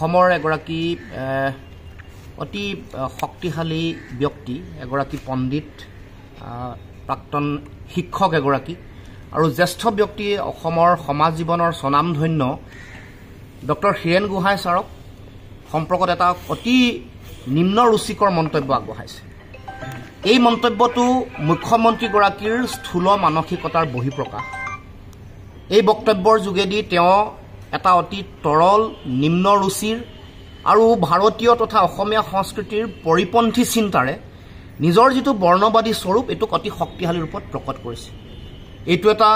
অসমৰ এগৰাকী অতি শক্তিশালী ব্যক্তি এগৰাকী পণ্ডিত প্ৰাক্তন শিক্ষক এগৰাকী আৰু জ্যেষ্ঠ ব্যক্তি অসমৰ সমাজ জীৱনৰ স্বনামধন্য ডক্টৰ হীৰেণ গোহাঁই ছাৰক সম্পৰ্কত এটা অতি নিম্ন ৰুচিকৰ মন্তব্য আগবঢ়াইছে। এই মন্তব্যটো মুখ্যমন্ত্ৰীগৰাকীৰ স্থূল মানসিকতাৰ বহিঃপ্ৰকাশ। এই বক্তব্যৰ যোগেদি তেওঁ এটা অতি তৰল নিম্ন ৰুচিৰ আৰু ভাৰতীয় তথা অসমীয়া সংস্কৃতিৰ পৰিপন্থী চিন্তাৰে নিজৰ যিটো বৰ্ণবাদী স্বৰূপ এইটোক অতি শক্তিশালী ৰূপত প্ৰকট কৰিছে। এইটো এটা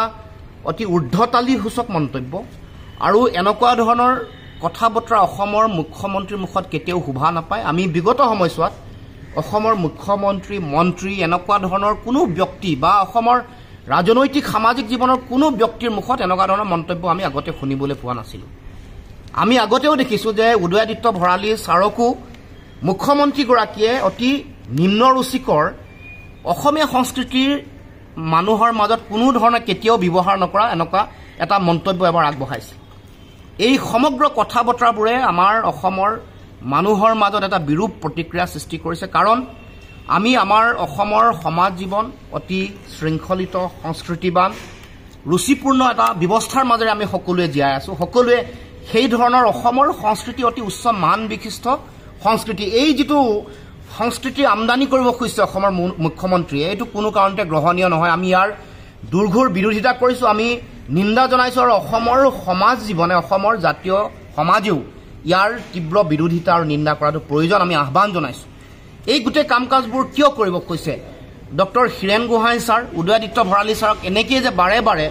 অতি ঊৰ্ধ্বতালীসূচক মন্তব্য আৰু এনেকুৱা ধৰণৰ কথা বতৰা অসমৰ মুখ্যমন্ত্ৰীৰ মুখত কেতিয়াও শোভা নাপায়। আমি বিগত সময়ছোৱাত অসমৰ মুখ্যমন্ত্ৰী মন্ত্ৰী এনেকুৱা ধৰণৰ কোনো ব্যক্তি বা অসমৰ ৰাজনৈতিক সামাজিক জীৱনৰ কোনো ব্যক্তিৰ মুখত এনেকুৱা ধৰণৰ মন্তব্য আমি আগতে শুনিবলৈ পোৱা নাছিলোঁ। আমি আগতেও দেখিছোঁ যে উদয়াদিত্য ভৰালী ছাৰকো মুখ্যমন্ত্ৰীগৰাকীয়ে অতি নিম্ন ৰুচিকৰ অসমীয়া সংস্কৃতিৰ মানুহৰ মাজত কোনো ধৰণে কেতিয়াও ব্যৱহাৰ নকৰা এনেকুৱা এটা মন্তব্য এবাৰ আগবঢ়াইছিল। এই সমগ্ৰ কথা বতৰাবোৰে আমাৰ অসমৰ মানুহৰ মাজত এটা বিৰূপ প্ৰতিক্ৰিয়া সৃষ্টি কৰিছে। কাৰণ আমি আমাৰ অসমৰ সমাজ জীৱন অতি শৃংখলিত সংস্কৃতিবান ৰুচিপূৰ্ণ এটা ব্যৱস্থাৰ মাজেৰে আমি সকলোৱে জীয়াই আছোঁ। সকলোৱে সেই ধৰণৰ অসমৰ সংস্কৃতি অতি উচ্চ মান বিশিষ্ট সংস্কৃতি। এই যিটো সংস্কৃতি আমদানি কৰিব খুজিছে অসমৰ মুখ্যমন্ত্ৰীয়ে এইটো কোনো কাৰণতে গ্ৰহণীয় নহয়। আমি ইয়াৰ দুৰ্ঘোৰ বিৰোধিতা কৰিছোঁ, আমি নিন্দা জনাইছোঁ আৰু অসমৰ সমাজ জীৱনে অসমৰ জাতীয় সমাজেও ইয়াৰ তীব্ৰ বিৰোধিতা আৰু নিন্দা কৰাটো প্ৰয়োজন আমি আহ্বান জনাইছোঁ। এই গোটেই কাম কাজবোৰ কিয় কৰিব খুজিছে ডক্টৰ হীৰেণ গোহাঁই ছাৰ উদয়াদিত্য ভৰালী ছাৰক এনেকৈ যে বাৰে বাৰে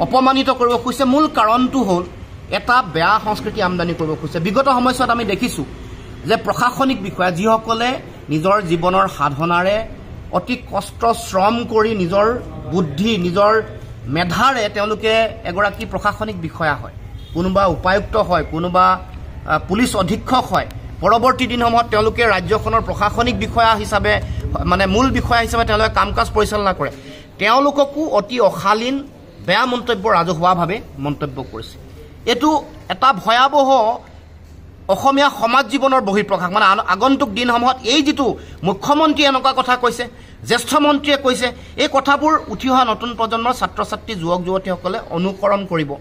অপমানিত কৰিব খুজিছে? মূল কাৰণটো হ'ল এটা বেয়া সংস্কৃতি আমদানি কৰিব খুজিছে। বিগত সময়ছোৱাত আমি দেখিছোঁ যে প্ৰশাসনিক বিষয়া যিসকলে নিজৰ জীৱনৰ সাধনাৰে অতি কষ্ট শ্ৰম কৰি নিজৰ বুদ্ধি নিজৰ মেধাৰে তেওঁলোকে এগৰাকী প্ৰশাসনিক বিষয়া হয়, কোনোবা উপায়ুক্ত হয়, কোনোবা পুলিচ অধীক্ষক হয়। পৰৱৰ্তী দিনসমূহত তেওঁলোকে ৰাজ্যখনৰ প্ৰশাসনিক বিষয়া হিচাপে মানে মূল বিষয়া হিচাপে তেওঁলোকে কাম কাজ পৰিচালনা কৰে। তেওঁলোককো অতি অশালীন বেয়া মন্তব্য ৰাজহুৱাভাৱে মন্তব্য কৰিছে। এইটো এটা ভয়াৱহ অসমীয়া সমাজ জীৱনৰ বহিঃপ্ৰকাশ। মানে আগন্তুক দিনসমূহত এই যিটো মুখ্যমন্ত্ৰীয়ে এনেকুৱা কথা কৈছে, জ্যেষ্ঠ মন্ত্ৰীয়ে কৈছে, এই কথাবোৰ উঠি অহা নতুন প্ৰজন্মৰ ছাত্ৰ ছাত্ৰী যুৱক যুৱতীসকলে অনুকৰণ কৰিব।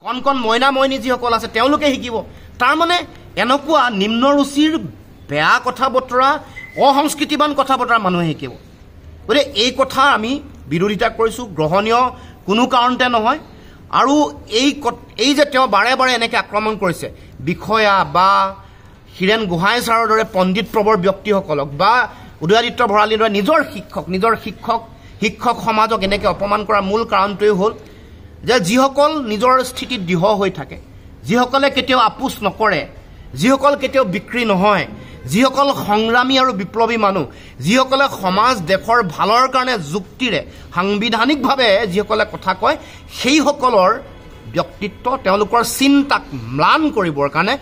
কণ কণ মইনা মইনী যিসকল আছে তেওঁলোকে শিকিব। তাৰমানে এনেকুৱা নিম্ন ৰুচিৰ বেয়া কথা বতৰা অসংস্কৃতিবান কথা বতৰা মানুহে শিকিব। গতিকে এই কথা আমি বিৰোধিতা কৰিছোঁ, গ্ৰহণীয় কোনো কাৰণতে নহয়। আৰু এই যে তেওঁ বাৰে বাৰে এনেকৈ আক্ৰমণ কৰিছে বিষয়া বা হীৰেণ গোহাঁই ছাৰৰ দৰে পণ্ডিত প্ৰবৰ ব্যক্তিসকলক বা উদয়াদিত্য ভৰালীৰ দৰে নিজৰ শিক্ষক সমাজক এনেকৈ অপমান কৰাৰ মূল কাৰণটোৱেই হ'ল যে যিসকল নিজৰ স্থিতিত দৃঢ় হৈ থাকে, যিসকলে কেতিয়াও আপোচ নকৰে, যিসকল কেতিয়াও বিক্ৰী নহয়, যিসকল সংগ্ৰামী আৰু বিপ্লৱী মানুহ, যিসকলে সমাজ দেশৰ ভালৰ কাৰণে যুক্তিৰে সাংবিধানিকভাৱে যিসকলে কথা কয়, সেইসকলৰ ব্যক্তিত্ব তেওঁলোকৰ চিন্তাক ম্লান কৰিবৰ কাৰণে